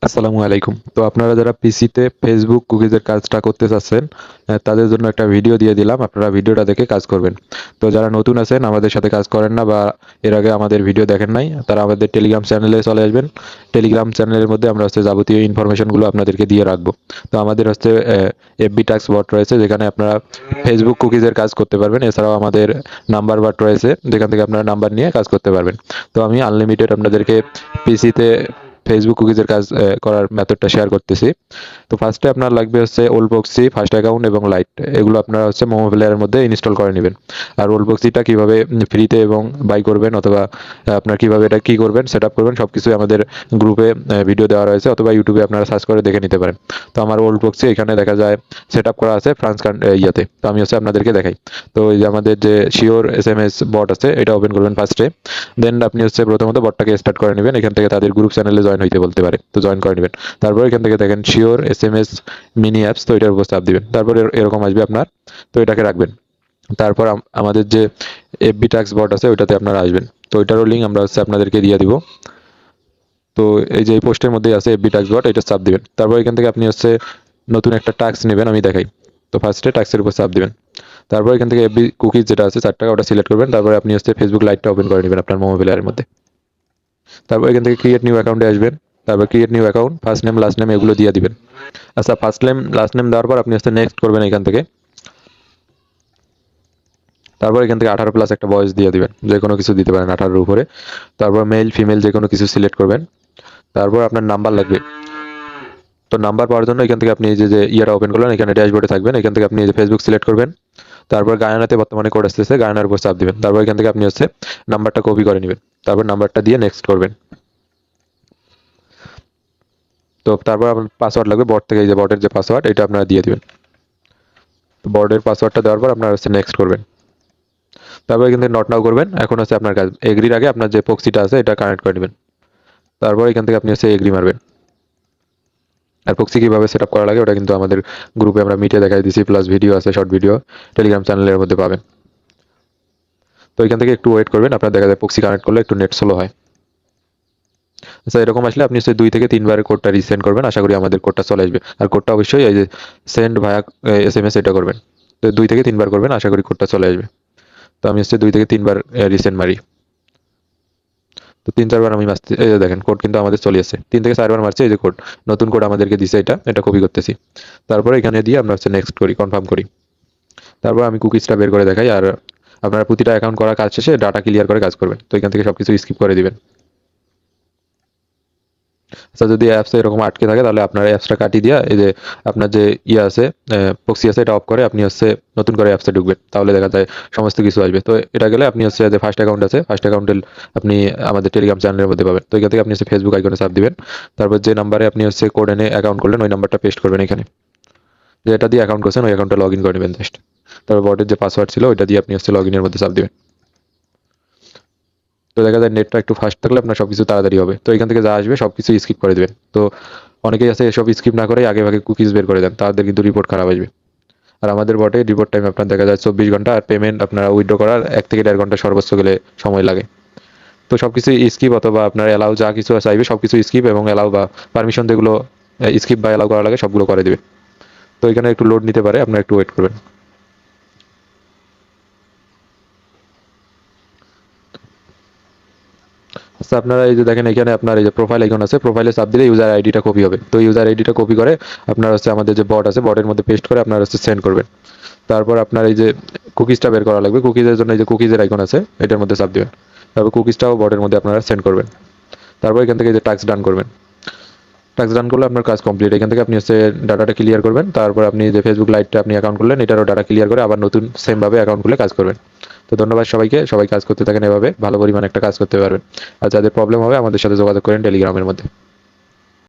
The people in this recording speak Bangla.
আসসালামু আলাইকুম। তো আপনারা যারা পিসিতে ফেসবুক কুকিজের কাজটা করতে চাচ্ছেন, তাদের জন্য একটা ভিডিও দিয়ে দিলাম। আপনারা ভিডিওটা দেখে কাজ করবেন। তো যারা নতুন আছেন, আমাদের সাথে কাজ করেন না বা এর আগে আমাদের ভিডিও দেখেন নাই, তারা আমাদের টেলিগ্রাম চ্যানেলে চলে আসবেন। টেলিগ্রাম চ্যানেলের মধ্যে আমরা যাবতীয় ইনফরমেশনগুলো আপনাদেরকে দিয়ে রাখবো। তো আমাদের এফবি টাস্ক বট রয়েছে, যেখানে আপনারা ফেসবুক কুকিজের কাজ করতে পারবেন। এছাড়াও আমাদের নাম্বার বাট রয়েছে, যেখান থেকে আপনারা নাম্বার নিয়ে কাজ করতে পারবেন। তো আমি আনলিমিটেড আপনাদেরকে পিসিতে ফেসবুক কুকিজের কাজ করার মেথডটা শেয়ার করতেছি। তো ফার্স্টে আপনার লাগবে ওল্ড প্রক্সি, ফার্স্ট অ্যাকাউন্ট এবং লাইট। এগুলো আপনারা মোমো প্লেয়ারের মধ্যে ইনস্টল করে নেবেন। আর ওল্ড প্রক্সিটা কীভাবে ফ্রিতে এবং বাই করবেন, অথবা আপনার কীভাবে এটা কী করবেন, সেট আপ করবেন, সব কিছুই আমাদের গ্রুপে ভিডিও দেওয়া রয়েছে, অথবা ইউটিউবে আপনারা সার্চ করে দেখে নিতে পারেন। তো আমার ওল্ড প্রক্সি এখানে দেখা যায় সেট আপ করা আছে ফ্রান্স ইয়াতে। তো আমি আপনাদেরকে দেখাই। তো এই যে আমাদের যে শিওর SMS বট আছে, এটা ওপেন করবেন ফার্স্টে। দেন আপনি প্রথমত বটটাকে স্টার্ট করে নেবেন। এখান থেকে তাদের গ্রুপ চ্যানেলে জয়েন হইতে বলতে পারে, তো জয়েন করে নেবেন। তারপর এখান থেকে দেখেন শিওর SMS মিনি অ্যাপস, তো এটার উপর চাপ দিবেন। তারপর এরকম আসবে আপনার, তো এটাকে রাখবেন। তারপর আমাদের যে এফবি টাস্ক বট আছে, ওইটাতে আপনারা আসবেন। তো ওইটারও লিঙ্ক আমরা আপনাদেরকে দিয়ে দিব। তো এই যে এই পোস্টের মধ্যেই আছে এফবি টাস্ক বট, এটা চাপ দিবেন। তারপর এখান থেকে আপনি নতুন একটা টাস্ক নেবেন, আমি দেখাই। তো ফার্স্টে টাস্কের উপর চাপ দিবেন। তারপর এখান থেকে এফবি কুকিজ যেটা আছে 4 টাকা, ওটা সিলেক্ট করবেন। তারপরে আপনি ফেসবুক লাইটটা ওপেন করে নেবেন আপনার মোমো প্লেয়ারের মধ্যে। তারপর এখান থেকে ক্রিয়েট নিউ অ্যাকাউন্টে আসবেন। তারপর create new account, first name last name এগুলো দিয়ে দিবেন। আচ্ছা, ফার্স্ট নেম লাস্ট নেম দেওয়ার পর আপনি নেক্সট করবেন এখান থেকে। তারপর এখান থেকে 18+ একটা বয়স দিয়ে দিবেন, যে কোনো কিছু দিতে পারেন 18-এর উপরে। তারপর মেল ফিমেল যে কোনো কিছু সিলেক্ট করবেন। তারপর আপনার নাম্বার লাগবে। তো নাম্বার পাওয়ার জন্য এখান থেকে আপনি এই যে ইয়াটা ওপেন করলেন, এখানে ড্যাশবোর্ডে থাকবেন। এখান থেকে আপনি এই যে ফেসবুক সিলেক্ট করবেন। তারপর গায়ানাতে বর্তমানে কোড আসতেছে, গায়ানার উপর চাপ দিবেন। তারপর এখান থেকে আপনি নাম্বারটা কপি করে নেবেন। তারপর নাম্বারটা দিয়ে নেক্সট করবেন। তো তারপর আপনার পাসওয়ার্ড লাগবে বট থেকে, এই যে বটের যে পাসওয়ার্ড, এটা আপনারা দিয়ে দিবেন। তো বটের পাসওয়ার্ডটা দেওয়ার পর আপনারা নেক্সট করবেন। তারপর এখান থেকে নট নাও করবেন। এখন আপনার কাজ এগ্রির আগে আপনার যে প্রক্সিটা আছে এটা কানেক্ট করে নেবেন। তারপর এখান থেকে আপনি এগ্রি মারবেন। আর প্রক্সি কীভাবে সেট আপ করা লাগে ওটা কিন্তু আমাদের গ্রুপে আমরা মিটে দেখাই দিছি, প্লাস ভিডিও আছে, শর্ট ভিডিও টেলিগ্রাম চ্যানেলের মধ্যে পাবেন। তো এখান থেকে একটু ওয়েট করবেন, আপনার দেখা যায় প্রক্সি কানেক্ট করলে একটু নেট স্লো হয়। আচ্ছা, এরকম আসলে আপনি 2 থেকে 3 বার কোডটা রিসেন্ড করবেন। আশা করি আমাদের কোডটা চলে আসবে। আর কোডটা অবশ্যই এই যে সেন্ড ভায়া SMS এটা করবেন। তো 2 থেকে 3 বার করবেন, আশা করি কোডটা চলে আসবে। তো আমি 2 থেকে 3 বার রিসেন্ড মারি। তো 3-4 বার আমি মারছি, এই যে দেখেন কোড কিন্তু আমাদের চলে আসছে। 3 থেকে 4 বার মারছি, এই যে কোড, নতুন কোড আমাদেরকে দিছে, এটা কপি করতেছি। তারপরে এখানে দিয়ে আমরা নেক্সট করি, কনফার্ম করি। তারপর আমি কুকিজটা বের করে দেখাই। আর আপনারা প্রতিটা অ্যাকাউন্ট করার কাজ শেষে ডাটা ক্লিয়ার করে কাজ করবেন। তো এখান থেকে সবকিছু স্কিপ করে দিবেন। আচ্ছা, যদি অ্যাপসে এরকম আটকে থাকে, তাহলে আপনার অ্যাপসটা কাটিয়ে দিয়া এই যে আপনার যে আছে প্রক্সি আছে, এটা অফ করে আপনি নতুন করে অ্যাপসে ঢুকবেন। তাহলে দেখা যায় সমস্ত কিছু আসবে। তো এটা গেলে আপনি যে ফার্স্ট অ্যাকাউন্ট আছে, ফার্স্ট অ্যাকাউন্টে আপনি আমাদের টেলিগ্রাম চ্যানেলের মধ্যে পাবেন। তো এখান থেকে আপনি ফেসবুক আইকনে চাপ দিবেন। তারপর যে নাম্বারে আপনি কোড এনে অ্যাকাউন্ট করলেন, ওই নাম্বারটা পেস্ট করবেন এখানে। যে এটা দিয়ে অ্যাকাউন্ট করছেন, ওই অ্যাকাউন্টে লগ ইন করে নেবেন জাস্ট। তারপর বটের যে পাসওয়ার্ড ছিল, ওইটা দিয়ে আপনি লগ ইনের মধ্যে চাপ দিবেন। তো দেখা যায় নেটটা একটু ফাস্ট থাকলে আপনার সবকিছু তাড়াতাড়ি হবে। তো এখান থেকে যা আসবে সবকিছু স্কিপ করে দেবেন। তো অনেকেই আছে এসব স্কিপ না করে আগে ভাগে কুকিজ বের করে দেন, তাদের কিন্তু রিপোর্ট খারাপ আসবে। আর আমাদের বটে রিপোর্ট টাইম আপনার দেখা যায় 24 ঘন্টা, আর পেমেন্ট আপনারা উইথড্র করার 1 থেকে 1.5 ঘন্টা সর্বোচ্চ গেলে সময় লাগে। তো সবকিছু স্কিপ অথবা আপনার অ্যালাউ যা কিছু চাইবে সবকিছু স্কিপ এবং অ্যালাউ বা পারমিশন যেগুলো স্কিপ বা অ্যালাউ করা লাগে সবগুলো করে দেবে। তো এখানে একটু লোড নিতে পারে, আপনারা একটু ওয়েট করবেন। আচ্ছা, আপনারা এই যে দেখেন এখানে আপনার এই যে প্রোফাইল আইকন আছে, প্রোফাইলে চাপ দিলে ইউজার আইডিটা কপি হবে। তো ইউজার আইডিটা কপি করে আপনার আমাদের যে বট আছে, বটের মধ্যে পেস্ট করে আপনার সেন্ড করবেন। তারপর আপনার এই যে কুকিজটা বের করা লাগবে, কুকিজের জন্য এই যে কুকিজের আইকন আছে, এটার মধ্যে চাপ দিবেন। তারপর কুকিজটাও বটের মধ্যে আপনারা সেন্ড করবেন। তারপর এখান থেকে এই যে টাস্ক ডান করবেন। টাস্ক ডান করলে আপনার কাজ কমপ্লিট। এখান থেকে আপনি ডাটাটা ক্লিয়ার করবেন। তারপর আপনি যে ফেসবুক লাইটটা আপনি অ্যাকাউন্ট করলেন, এটারও ডাটা ক্লিয়ার করে আবার নতুন সেমভাবে অ্যাকাউন্ট খুলে কাজ করবেন। তো ধন্যবাদ সবাইকে, সবাই কাজ করতে থাকেন এভাবে, ভালো পরিমাণে একটা কাজ করতে পারবেন। আর যাদের প্রবলেম হবে আমাদের সাথে যোগাযোগ করেন টেলিগ্রামের মধ্যে।